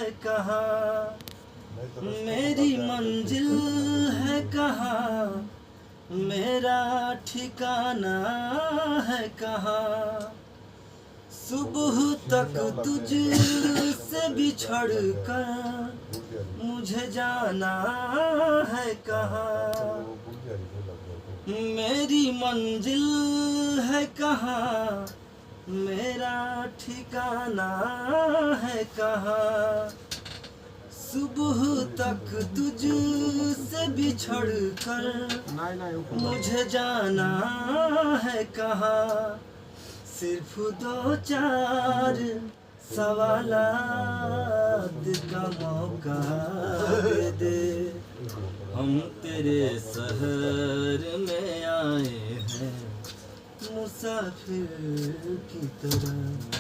है कहाँ, मेरी मंजिल है कहाँ, मेरा ठिकाना है कहाँ। सुबह तक तुझसे बिछड़ कर मुझे जाना है कहाँ, मेरी मंजिल है कहाँ, मेरा ठिकाना है कहाँ। सुबह तक तुझसे बिछड़ कर मुझे जाना है कहाँ। सिर्फ दो चार सवालात का मौका दे दे, हम तेरे शहर में आए हैं मुसाफिर की तरह।